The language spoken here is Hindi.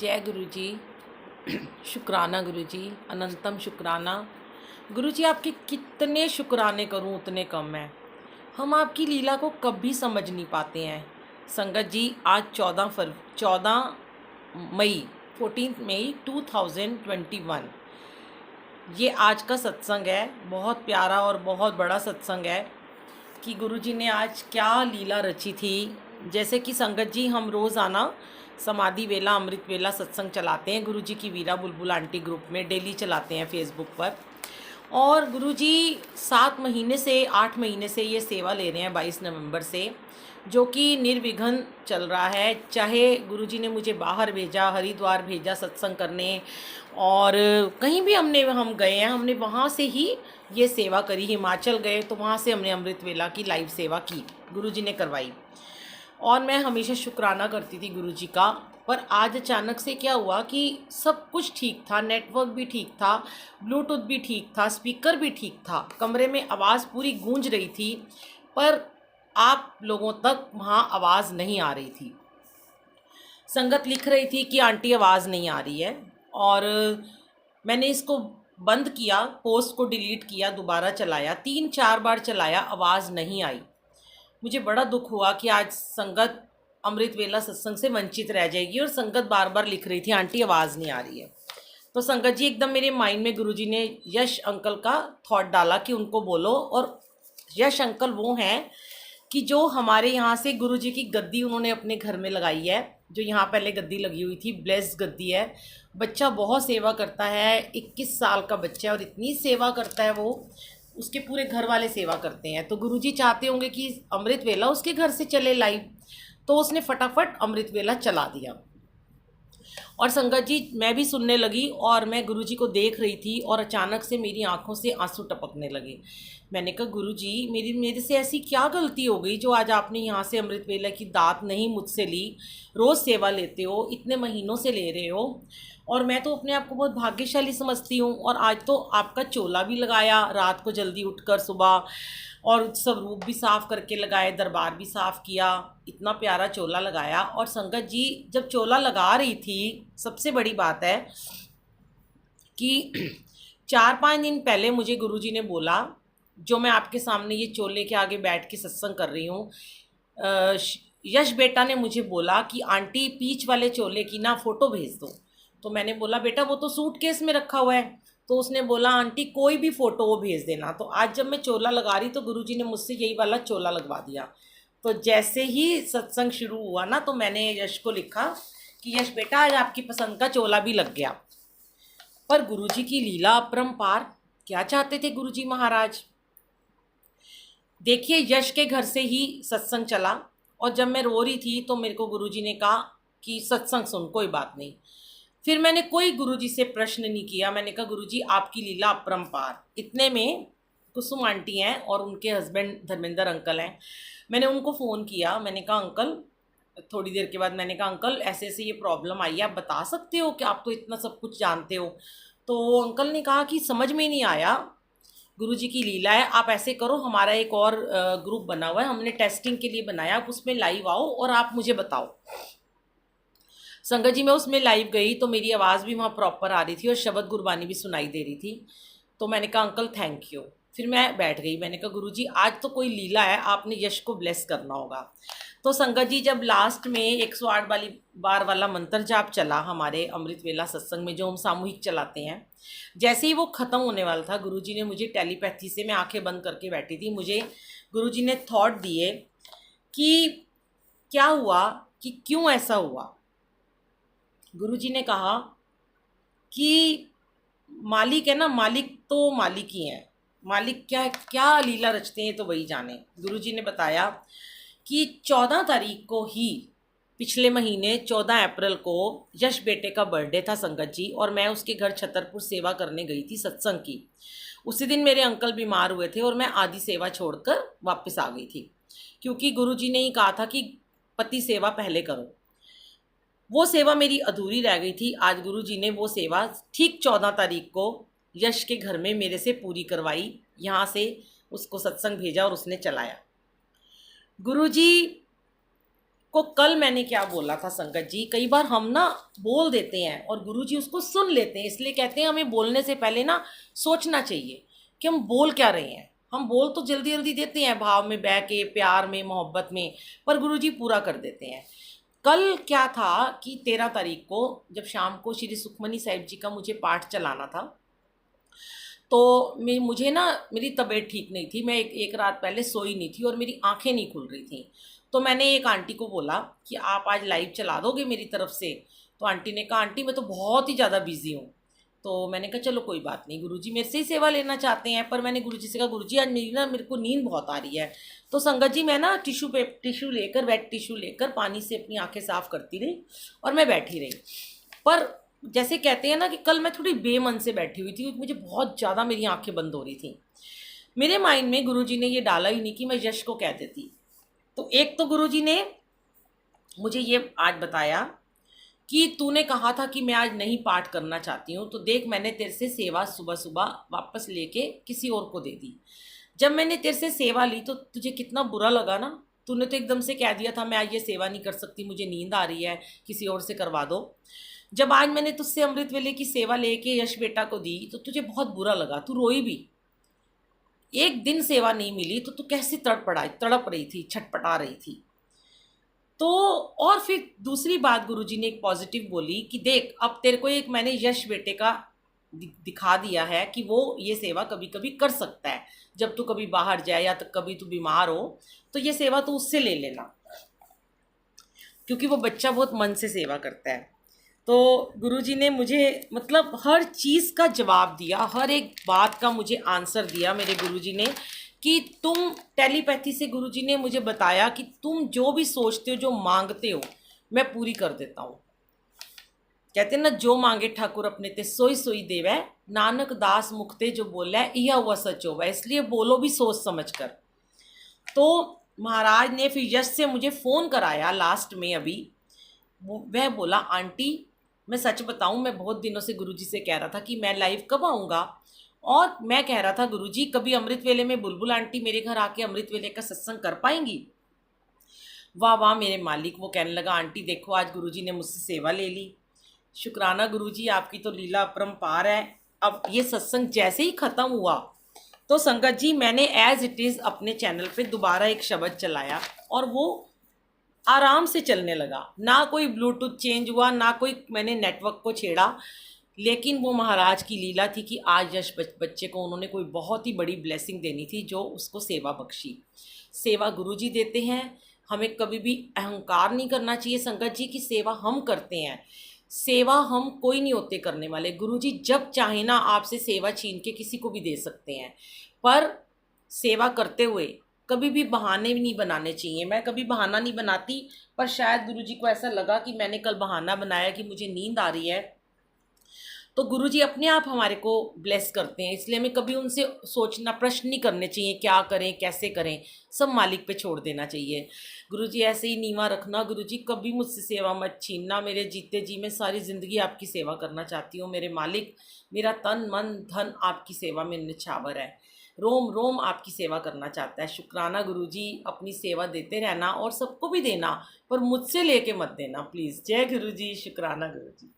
जय गुरु जी। शुक्राना गुरु जी, अनंतम शुक्राना। गुरु जी, आपके कितने शुक्राने करूं उतने कम है। हम आपकी लीला को कभी समझ नहीं पाते हैं। संगत जी, आज 14 मई 14 मई 2021 ये आज का सत्संग है। बहुत प्यारा और बहुत बड़ा सत्संग है कि गुरुजी ने आज क्या लीला रची थी। जैसे कि संगत जी, हम रोज़ाना समाधि वेला अमृत वेला सत्संग चलाते हैं गुरुजी की वीरा बुलबुल आंटी ग्रुप में, डेली चलाते हैं फेसबुक पर। और गुरुजी 7 महीने से 8 महीने से ये सेवा ले रहे हैं 22 नवंबर से, जो कि निर्विघ्न चल रहा है। चाहे गुरुजी ने मुझे बाहर भेजा, हरिद्वार भेजा सत्संग करने, और कहीं भी हम गए हैं, हमने वहाँ से ही ये सेवा करी। हिमाचल गए तो वहाँ से हमने अमृत वेला की लाइव सेवा की, गुरुजी ने करवाई। और मैं हमेशा शुक्राना करती थी गुरुजी का। पर आज अचानक से क्या हुआ कि सब कुछ ठीक था, नेटवर्क भी ठीक था, ब्लूटूथ भी ठीक था, स्पीकर भी ठीक था, कमरे में आवाज़ पूरी गूंज रही थी, पर आप लोगों तक वहाँ आवाज़ नहीं आ रही थी। संगत लिख रही थी कि आंटी आवाज़ नहीं आ रही है, और मैंने इसको बंद किया, पोस्ट को डिलीट किया, दोबारा चलाया, 3-4 बार चलाया, आवाज़ नहीं आई। मुझे बड़ा दुख हुआ कि आज संगत अमृत वेला सत्संग से वंचित रह जाएगी। और संगत बार बार लिख रही थी आंटी आवाज़ नहीं आ रही है। तो संगत जी, एकदम मेरे माइंड में गुरुजी ने यश अंकल का थॉट डाला कि उनको बोलो। और यश अंकल वो हैं कि जो हमारे यहाँ से गुरुजी की गद्दी उन्होंने अपने घर में लगाई है। जो यहाँ पहले गद्दी लगी हुई थी, ब्लेस्ड गद्दी है। बच्चा बहुत सेवा करता है, 21 साल का बच्चा है, और इतनी सेवा करता है वो, उसके पूरे घर वाले सेवा करते हैं। तो गुरुजी चाहते होंगे कि अमृत वेला उसके घर से चले लाइव, तो उसने फटाफट अमृत वेला चला दिया। और संगत जी, मैं भी सुनने लगी और मैं गुरुजी को देख रही थी, और अचानक से मेरी आंखों से आंसू टपकने लगे। मैंने कहा, गुरुजी, मेरे से ऐसी क्या गलती हो गई जो आज आपने यहाँ से अमृत वेला की दात नहीं मुझसे ली। रोज़ सेवा लेते हो, इतने महीनों से ले रहे हो, और मैं तो अपने आप को बहुत भाग्यशाली समझती हूँ। और आज तो आपका चोला भी लगाया रात को जल्दी उठकर सुबह, और स्वरूप भी साफ़ करके लगाए, दरबार भी साफ़ किया, इतना प्यारा चोला लगाया। और संगत जी, जब चोला लगा रही थी, सबसे बड़ी बात है कि 4-5 दिन पहले मुझे गुरुजी ने बोला, जो मैं आपके सामने ये चोले के आगे बैठ के सत्संग कर रही हूँ, यश बेटा ने मुझे बोला कि आंटी पीच वाले चोले की ना फ़ोटो भेज दो। तो मैंने बोला, बेटा वो तो सूटकेस में रखा हुआ है। तो उसने बोला, आंटी कोई भी फ़ोटो वो भेज देना। तो आज जब मैं चोला लगा रही तो गुरुजी ने मुझसे यही वाला चोला लगवा दिया। तो जैसे ही सत्संग शुरू हुआ ना, तो मैंने यश को लिखा कि यश बेटा, आज आपकी पसंद का चोला भी लग गया। पर गुरुजी की लीला अपरंपार। क्या चाहते थे गुरुजी महाराज? देखिए, यश के घर से ही सत्संग चला, और जब मैं रो रही थी तो मेरे को गुरुजी ने कहा कि सत्संग सुन, कोई बात नहीं। फिर मैंने कोई गुरुजी से प्रश्न नहीं किया। मैंने कहा, गुरुजी आपकी लीला अपरंपार। इतने में कुसुम आंटी हैं और उनके हस्बैंड धर्मेंद्र अंकल हैं। मैंने उनको फ़ोन किया, मैंने कहा, अंकल, थोड़ी देर के बाद मैंने कहा, अंकल ऐसे ऐसे ये प्रॉब्लम आई है, आप बता सकते हो कि आप तो इतना सब कुछ जानते हो। तो अंकल ने कहा कि समझ में नहीं आया, गुरुजी की लीला है, आप ऐसे करो, हमारा एक और ग्रुप बना हुआ है, हमने टेस्टिंग के लिए बनाया, आप उसमें लाइव आओ और आप मुझे बताओ। संगत जी, मैं उसमें लाइव गई तो मेरी आवाज़ भी वहाँ प्रॉपर आ रही थी और शब्द गुरबानी भी सुनाई दे रही थी। तो मैंने कहा, अंकल थैंक यू। फिर मैं बैठ गई। मैंने कहा, गुरुजी आज तो कोई लीला है, आपने यश को ब्लेस करना होगा। तो संगत जी, जब लास्ट में 108 वाली बार वाला मंत्र जाप चला हमारे अमृत वेला सत्संग में, जो हम सामूहिक चलाते हैं, जैसे ही वो ख़त्म होने वाला था, गुरुजी ने मुझे टेलीपैथी से, मैं आंखें बंद करके बैठी थी, मुझे गुरुजी ने थॉट दिए कि क्या हुआ, कि क्यों ऐसा हुआ। गुरुजी ने कहा कि मालिक है ना, मालिक तो मालिक ही हैं, मालिक क्या क्या लीला रचते हैं तो वही जाने। गुरुजी ने बताया कि 14 तारीख को ही, पिछले महीने 14 अप्रैल को यश बेटे का बर्थडे था संगत जी, और मैं उसके घर छतरपुर सेवा करने गई थी सत्संग की। उसी दिन मेरे अंकल बीमार हुए थे और मैं आधी सेवा छोड़कर वापस आ गई थी, क्योंकि गुरुजी ने ही कहा था कि पति सेवा पहले करो। वो सेवा मेरी अधूरी रह गई थी। आज गुरुजी ने वो सेवा ठीक 14 तारीख को यश के घर में मेरे से पूरी करवाई। यहाँ से उसको सत्संग भेजा और उसने चलाया। गुरुजी को कल मैंने क्या बोला था संगत जी, कई बार हम ना बोल देते हैं और गुरुजी उसको सुन लेते हैं, इसलिए कहते हैं हमें बोलने से पहले ना सोचना चाहिए कि हम बोल क्या रहे हैं। हम बोल तो जल्दी जल्दी देते हैं, भाव में बह के, प्यार में, मोहब्बत में, पर गुरुजी पूरा कर देते हैं। कल क्या था कि 13 तारीख को जब शाम को श्री सुखमनी साहिब जी का मुझे पाठ चलाना था, तो मुझे ना मेरी तबीयत ठीक नहीं थी, मैं एक रात पहले सोई नहीं थी और मेरी आंखें नहीं खुल रही थी। तो मैंने एक आंटी को बोला कि आप आज लाइव चला दोगे मेरी तरफ से। तो आंटी ने कहा आंटी मैं तो बहुत ही ज़्यादा बिजी हूँ। तो मैंने कहा चलो कोई बात नहीं, गुरुजी मेरे से ही सेवा लेना चाहते हैं। पर मैंने गुरुजी से कहा गुरुजी आज मेरे को नींद बहुत आ रही है। तो संगत जी मैं ना टिश्यू लेकर, वेट टिश्यू लेकर पानी से अपनी आंखें साफ़ करती रही और मैं बैठी रही। पर जैसे कहते हैं ना कि कल मैं थोड़ी बेमन से बैठी हुई थी क्योंकि मुझे बहुत ज़्यादा मेरी आंखें बंद हो रही थी। मेरे माइंड में गुरुजी ने ये डाला ही नहीं कि मैं यश को कह देती। तो एक तो गुरुजी ने मुझे ये आज बताया कि तूने कहा था कि मैं आज नहीं पाठ करना चाहती हूँ, तो देख मैंने तेरे से सेवा सुबह सुबह वापस लेके किसी और को दे दी। जब मैंने तेरे से सेवा ली तो तुझे कितना बुरा लगा ना। तूने तो एकदम से कह दिया था मैं आज ये सेवा नहीं कर सकती, मुझे नींद आ रही है, किसी और से करवा दो। जब आज मैंने तुझसे अमृत वेले की सेवा लेके यश बेटा को दी तो तुझे बहुत बुरा लगा, तू रोई भी। एक दिन सेवा नहीं मिली तो तू कैसे तड़प रही थी, छटपटा रही थी। तो और फिर दूसरी बात गुरुजी ने एक पॉजिटिव बोली कि देख अब तेरे को एक मैंने यश बेटे का दिखा दिया है कि वो ये सेवा कभी कभी कर सकता है। जब तू कभी बाहर जाए या तो कभी तू बीमार हो तो ये सेवा तू उससे ले लेना, क्योंकि वो बच्चा बहुत मन से सेवा करता है। तो गुरुजी ने मुझे मतलब हर चीज़ का जवाब दिया, हर एक बात का मुझे आंसर दिया मेरे गुरुजी ने कि तुम टेलीपैथी से गुरुजी ने मुझे बताया कि तुम जो भी सोचते हो, जो मांगते हो, मैं पूरी कर देता हूँ। कहते हैं ना जो मांगे ठाकुर अपने ते सोई सोई देवै, नानक दास मुखते जो बोला है यह हुआ सच होगा। इसलिए बोलो भी सोच समझ कर। तो महाराज ने फिर यश से मुझे फ़ोन कराया लास्ट में अभी। वह बोला आंटी मैं सच बताऊं, मैं बहुत दिनों से गुरुजी से कह रहा था कि मैं लाइव कब आऊँगा, और मैं कह रहा था गुरुजी कभी अमृत वेले में बुलबुल आंटी मेरे घर आके अमृत वेले का सत्संग कर पाएंगी। वाह वाह मेरे मालिक। वो कहने लगा आंटी देखो आज गुरुजी ने मुझसे सेवा ले ली, शुक्राना गुरुजी आपकी तो लीला अपरंपार है। अब ये सत्संग जैसे ही ख़त्म हुआ तो संगत जी मैंने एज इट इज़ अपने चैनल पे दोबारा एक शब्द चलाया और वो आराम से चलने लगा। ना कोई ब्लूटूथ चेंज हुआ, ना कोई मैंने नेटवर्क को छेड़ा। लेकिन वो महाराज की लीला थी कि आज यश बच्चे को उन्होंने कोई बहुत ही बड़ी ब्लेसिंग देनी थी जो उसको सेवा बख्शी। सेवा गुरुजी देते हैं, हमें कभी भी अहंकार नहीं करना चाहिए संगत जी की सेवा हम करते हैं। सेवा हम कोई नहीं होते करने वाले, गुरुजी जब चाहे ना आपसे सेवा छीन के किसी को भी दे सकते हैं। पर सेवा करते हुए कभी भी बहाने भी नहीं बनाने चाहिए। मैं कभी बहाना नहीं बनाती, पर शायद गुरुजी को ऐसा लगा कि मैंने कल बहाना बनाया कि मुझे नींद आ रही है, तो गुरुजी अपने आप हमारे को ब्लेस करते हैं। इसलिए हमें कभी उनसे सोचना, प्रश्न नहीं करने चाहिए क्या करें कैसे करें, सब मालिक पे छोड़ देना चाहिए। गुरुजी ऐसे ही नीवा रखना, गुरुजी कभी मुझसे सेवा मत छीनना। मेरे जीते जी मैं सारी ज़िंदगी आपकी सेवा करना चाहती हूँ मेरे मालिक। मेरा तन मन धन आपकी सेवा में निछावर है, रोम रोम आपकी सेवा करना चाहता है। शुक्राना गुरुजी, अपनी सेवा देते रहना और सबको भी देना, पर मुझसे लेके मत देना प्लीज़। जय गुरुजी, शुक्राना गुरुजी।